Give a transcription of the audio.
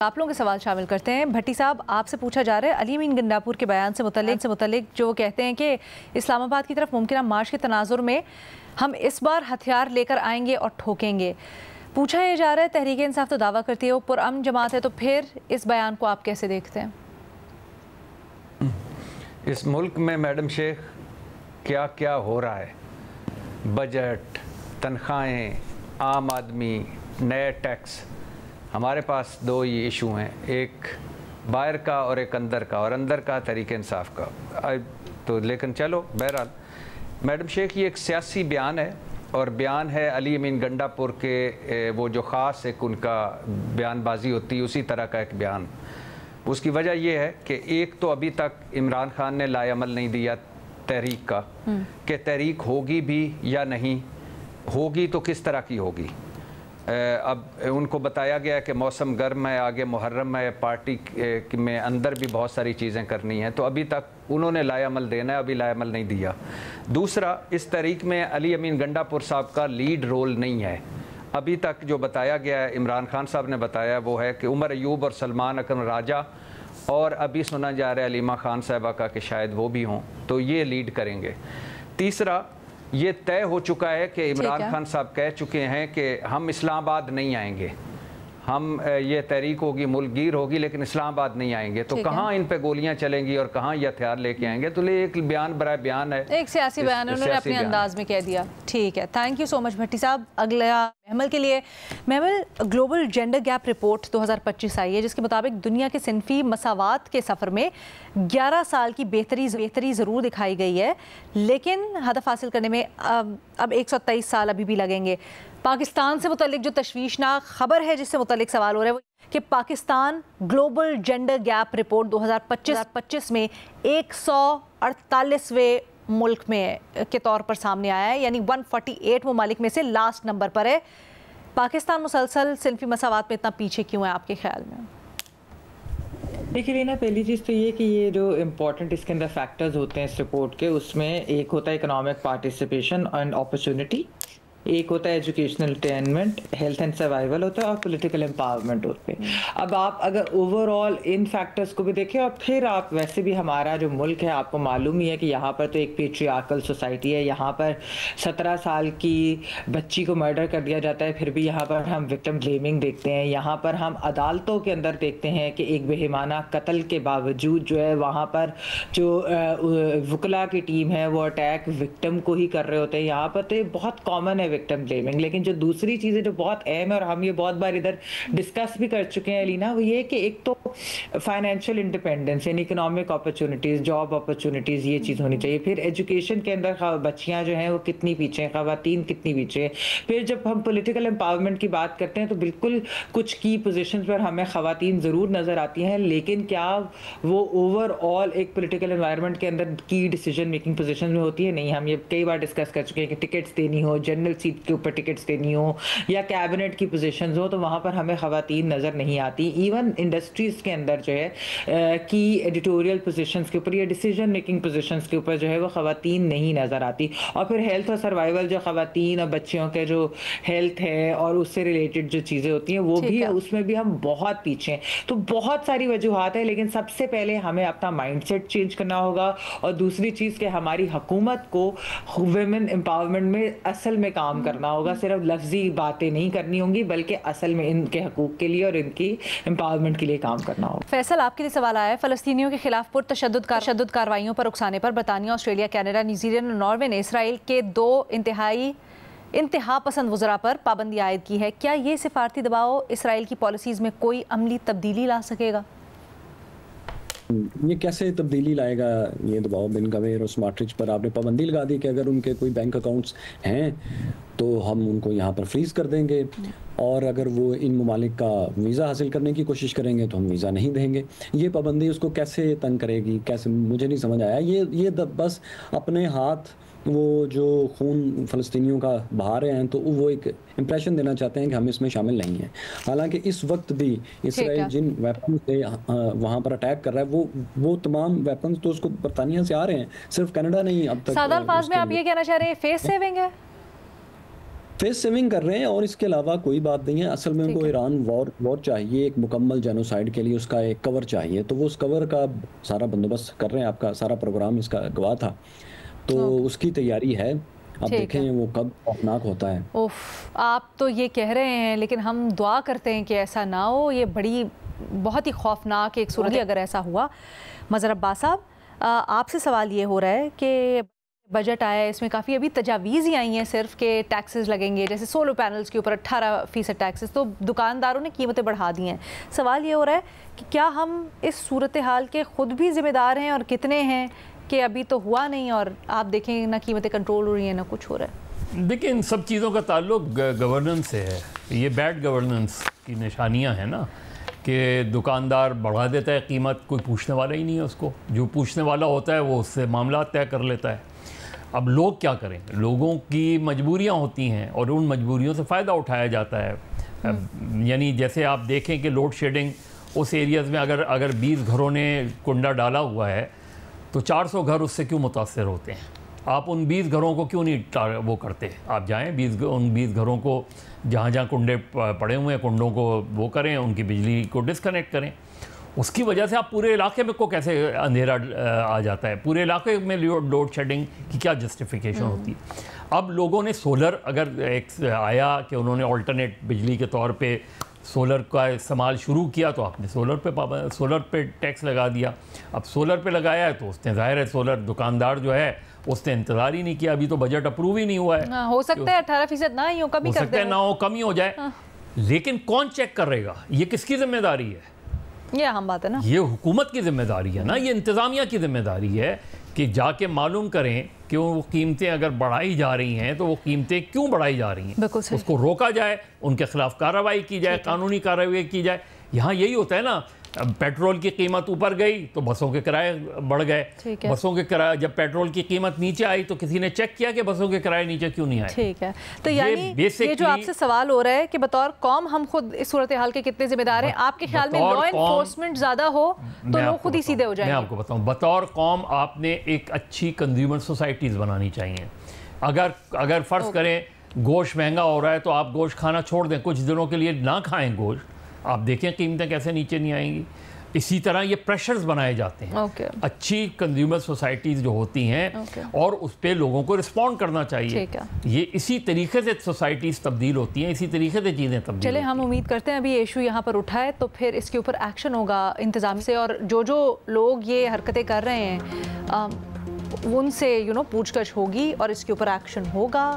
आप लोगों के सवाल शामिल करते हैं। भट्टी साहब, आपसे पूछा जा रहा है अली अमीन गंडापुर के बयान से मुतल्लिक जो कहते हैं कि इस्लामाबाद की तरफ मुमकिन मार्च के तनाजुर में हम इस बार हथियार लेकर आएंगे और ठोकेंगे। पूछा यह जा रहा है तहरीक इंसाफ तो दावा करती है वो पुरअमन जमात है, तो फिर इस बयान को आप कैसे देखते हैं? इस मुल्क में मैडम शेख क्या क्या हो रहा है, बजट, तनख्वाहें, आम आदमी, नए टैक्स। हमारे पास दो ही इशू हैं, एक बाहर का और एक अंदर का, और अंदर का तहरीक इंसाफ का। तो लेकिन चलो बहरहाल मैडम शेख ये एक सियासी बयान है, और बयान है अली अमीन गंडापुर के वो जो ख़ास एक उनका बयानबाजी होती है उसी तरह का एक बयान। उसकी वजह यह है कि एक तो अभी तक इमरान खान ने लाएअमल नहीं दिया तहरीक का कि तहरीक होगी भी या नहीं होगी, तो किस तरह की होगी। अब उनको बताया गया कि मौसम गर्म है, आगे मुहर्रम है, पार्टी में अंदर भी बहुत सारी चीज़ें करनी हैं, तो अभी तक उन्होंने लाएअमल देना है, अभी लाएअमल नहीं दिया। दूसरा, इस तहरीक में अली अमीन गंडापुर साहब का लीड रोल नहीं है। अभी तक जो बताया गया है, इमरान खान साहब ने बताया, वो है कि उमर अयूब और सलमान अकरम राजा, और अभी सुना जा रहा है अलीमा खान साहबा का कि शायद वो भी हों, तो ये लीड करेंगे। तीसरा, ये तय हो चुका है कि इमरान खान साहब कह चुके हैं कि हम इस्लामाबाद नहीं आएंगे, हम ये तहरीक होगी, मुल्कगीर होगी, लेकिन इस्लामाबाद नहीं आएंगे। तो कहाँ इन पे गोलियां चलेंगी और कहाँ ये हथियार लेके आएंगे। तो ये एक बयान बराए बयान है, एक सियासी बयान है, उन्होंने अपने अंदाज में कह दिया। ठीक है, थैंक यू सो मच भट्टी साहब। अगला महमल के लिए। महमल, ग्लोबल जेंडर गैप रिपोर्ट 2025 आई है जिसके मुताबिक दुनिया के सिनफी मसावात के सफ़र में 11 साल की बेहतरी ज़रूर दिखाई गई है, लेकिन हदफ हासिल करने में अब 123 साल अभी भी लगेंगे। पाकिस्तान से मुतल्लिक जो तशवीशनाक खबर है जिससे मुतल्लिक सवाल हो रहा है वो कि Pakistan global gender gap report 2025 में 148वें मुल्क में के तौर पर सामने आया है, यानी 148 ममालिक में से लास्ट नंबर पर है। पाकिस्तान मुसलसल सिनफी मसावात में इतना पीछे क्यों है आपके ख्याल में? देखिए लीना, पहली चीज़ तो ये कि ये जो इम्पोर्टेंट इसके अंदर फैक्टर्स होते हैं इस रिपोर्ट के, उसमें एक होता है इकोनॉमिक पार्टिसिपेशन एंड अपॉर्चुनिटी, एक होता है educational attainment, health and survival होता है, और पॉलिटिकल एम्पावरमेंट होते हैं। अब आप अगर ओवरऑल इन फैक्टर्स को भी देखें, और फिर आप वैसे भी हमारा जो मुल्क है आपको मालूम ही है कि यहाँ पर तो एक पेट्रियार्कल सोसाइटी है, यहाँ पर 17 साल की बच्ची को मर्डर कर दिया जाता है, फिर भी यहाँ पर हम विक्टिम ब्लेमिंग देखते हैं। यहाँ पर हम अदालतों के अंदर देखते हैं कि एक बेहिमाना कत्ल के बावजूद जो है वहाँ पर जो वकला की टीम है वो अटैक विक्टिम को ही कर रहे होते हैं। यहाँ पर तो बहुत कॉमन है विक्टिम ब्लेमिंग। लेकिन जो दूसरी चीज़ें जो बहुत अहम है और हम ये बहुत बार इधर डिस्कस भी कर चुके हैं लीना, वो ये कि एक तो फाइनेंशियल इंडिपेंडेंस यानी इकोनॉमिक अपॉर्चुनिटीज़, जॉब अपॉर्चुनिटीज़, ये चीज़ होनी चाहिए। फिर एजुकेशन के अंदर बच्चियाँ जो हैं वो कितनी पीछे हैं, ख़वातीन कितनी पीछे हैं। फिर जब हम पॉलिटिकल एम्पावरमेंट की बात करते हैं तो बिल्कुल कुछ की पोजीशन पर हमें ख़वातीन ज़रूर नज़र आती हैं, लेकिन क्या वो ओवरऑल एक पॉलिटिकल एनवायरनमेंट के अंदर की डिसीजन मेकिंग पोजीशन में होती है? नहीं। हम ये कई बार डिस्कस कर चुके हैं कि टिकट्स देनी हो, जनरल सीट के ऊपर टिकट्स देनी हो, या कैबिनेट की पोजीशंस हो, तो वहाँ पर हमें ख़वातीन नज़र नहीं आती। इवन इंडस्ट्रीज़ के अंदर जो है की एडिटोरियल पोजीशंस के ऊपर या डिसीजन मेकिंग पोजीशंस के ऊपर जो है वो ख़वातीन नहीं नज़र आती। और फिर हेल्थ और सर्वाइवल, जो ख़वातीन और बच्चियों के जो हेल्थ है और उससे रिलेटेड जो चीज़ें होती हैं वो भी, उसमें भी हम बहुत पीछे हैं। तो बहुत सारी वजूहात है, लेकिन सबसे पहले हमें अपना माइंडसेट चेंज करना होगा। और दूसरी चीज़ कि हमारी हुकूमत को वुमेन एम्पावरमेंट में असल में काम करना होगा, सिर्फ लफ्जी बातें नहीं करनी होंगी, बल्कि असल में इनके हकूक के लिए और इनकी एम्पावरमेंट के लिए काम करना होगा। फैसल, आपके लिए सवाल आया है। फ़लस्तीनियों के खिलाफ पुरतशद्दुद कार्रवाइयों पर उकसाने पर बरतानिया, ऑस्ट्रेलिया, कनाडा, न्यूजीलैंड और नॉर्वे ने इसराइल के 2 इंतहा पसंद वज़रा पर पाबंदी आयद की है। क्या ये सिफारती दबाव इसराइल की पॉलिसीज़ में कोई अमली तब्दीली ला सकेगा? ये कैसे तब्दीली लाएगा ये दबाव? बिन गवेर और स्मार्टरिच पर आपने पाबंदी लगा दी कि अगर उनके कोई बैंक अकाउंट्स हैं तो हम उनको यहाँ पर फ्रीज़ कर देंगे, और अगर वो इन ममालिक का वीज़ा हासिल करने की कोशिश करेंगे तो हम वीज़ा नहीं देंगे। ये पाबंदी उसको कैसे तंग करेगी, कैसे, मुझे नहीं समझ आया। ये बस अपने हाथ वो जो खून फ़लस्तीनियों का बहा रहे हैं, तो वो एक इम्प्रेशन देना चाहते हैं कि हम इसमें शामिल नहीं हैं। हालांकि इस वक्त भी इसराइल जिन वेपन से वहाँ पर अटैक कर रहा है वो तमाम वेपन तो उसको बरतानिया से आ रहे हैं, सिर्फ कनाडा नहीं। अब तक सादा अल्फाज में आप ये कहना चाह रहे हैं फेस सेविंग है? फेस सेविंग कर रहे हैं और इसके अलावा कोई बात नहीं है। असल में उनको ईरान वॉर चाहिए, एक मुकम्मल जेनोसाइड के लिए उसका एक कवर चाहिए, तो वो उस कवर का सारा बंदोबस्त कर रहे हैं। आपका सारा प्रोग्राम इसका गवाह था, तो उसकी तैयारी है। अब देखें वो कब खौफनाक होता है। उफ, आप तो ये कह रहे हैं, लेकिन हम दुआ करते हैं कि ऐसा ना हो। ये बहुत ही खौफनाक एक सूरत अगर ऐसा हुआ। मज़हर अब्बास साहब, आपसे सवाल ये हो रहा है कि बजट आया है, इसमें काफ़ी अभी तजावीज़ ही आई हैं सिर्फ के टैक्सेस लगेंगे, जैसे सोलर पैनल्स के ऊपर 18% टैक्सेस, तो दुकानदारों ने कीमतें बढ़ा दी हैं। सवाल ये हो रहा है कि क्या हम इस सूरत हाल के ख़ुद भी ज़िम्मेदार हैं, और कितने हैं कि अभी तो हुआ नहीं और आप देखें ना कीमतें कंट्रोल हो रही हैं ना कुछ हो रहा है। देखिए, इन सब चीज़ों का ताल्लुक गवर्नेंस से है। ये बैड गवर्नेंस की निशानियाँ हैं ना, कि दुकानदार बढ़ा देता है कीमत, कोई पूछने वाला ही नहीं है उसको। जो पूछने वाला होता है वो उससे मामला तय कर लेता है। अब लोग क्या करें, लोगों की मजबूरियां होती हैं और उन मजबूरियों से फ़ायदा उठाया जाता है। यानी जैसे आप देखें कि लोड शेडिंग उस एरियाज़ में अगर 20 घरों ने कुंडा डाला हुआ है तो 400 घर उससे क्यों मुतासर होते हैं? आप उन 20 घरों को क्यों नहीं वो करते? आप जाएँ उन 20 घरों को जहाँ जहाँ कुंडे पड़े हुए हैं, कुंडों को वो करें, उनकी बिजली को डिस्कनेक्ट करें। उसकी वजह से आप पूरे इलाके में को कैसे अंधेरा आ जाता है? पूरे इलाके में लोड शेडिंग की क्या जस्टिफिकेशन होती है? अब लोगों ने सोलर अगर एक आया कि उन्होंने ऑल्टरनेट बिजली के तौर पे सोलर का इस्तेमाल शुरू किया, तो आपने सोलर पे टैक्स लगा दिया। अब सोलर पे लगाया है तो उसने, जाहिर है सोलर दुकानदार जो है उसने इंतजार ही नहीं किया। अभी तो बजट अप्रूव ही नहीं हुआ है। हो सकता है 18% ना ही हो, कम ही कर दे, ना हो, कम ही हो जाए। लेकिन कौन चेक करेगा? ये किसकी जिम्मेदारी है? ये हम बात है ना, ये हुकूमत की जिम्मेदारी है ना, ये इंतज़ामिया की जिम्मेदारी है कि जाके मालूम करें कि वो कीमतें अगर बढ़ाई जा रही हैं तो वो कीमतें क्यों बढ़ाई जा रही हैं, उसको रोका जाए, उनके खिलाफ कार्रवाई की जाए, कानूनी कार्रवाई की जाए। यहाँ यही होता है ना, पेट्रोल की कीमत ऊपर गई तो बसों के किराए बढ़ गए। बसों के किराए, जब पेट्रोल की कीमत नीचे आई तो किसी ने चेक किया कि बसों के किराए नीचे क्यों नहीं आए? ठीक है, तो यानी ये जो आपसे सवाल हो रहा है कि बतौर कौम हम खुद इस सूरत हाल के कितने जिम्मेदार हैं, आपके ख्याल में लॉ एनफोर्समेंट ज्यादा हो तो लोग खुद ही सीधे हो जाएंगे? मैं आपको बताऊं, बतौर कौम आपने एक अच्छी कंज्यूमर सोसाइटीज़ बनानी चाहिए। अगर फ़र्ज़ करें गोश्त महंगा हो रहा है तो आप गोश्त खाना छोड़ दें, कुछ दिनों के लिए ना खाएं गोश्त, आप देखें कीमतें कैसे नीचे नहीं आएंगी। इसी तरह ये प्रेशर्स बनाए जाते हैं। अच्छी कंज्यूमर सोसाइटीज़ जो होती हैं और उस पर लोगों को रिस्पॉन्ड करना चाहिए। ये इसी तरीके से सोसाइटीज़ तब्दील होती हैं, इसी तरीके से चीज़ें तब्दील। चले, हम उम्मीद करते हैं अभी इशू यहाँ पर उठा है तो फिर इसके ऊपर एक्शन होगा इंतज़ाम से, और जो लोग ये हरकतें कर रहे हैं उनसे पूछताछ होगी और इसके ऊपर एक्शन होगा।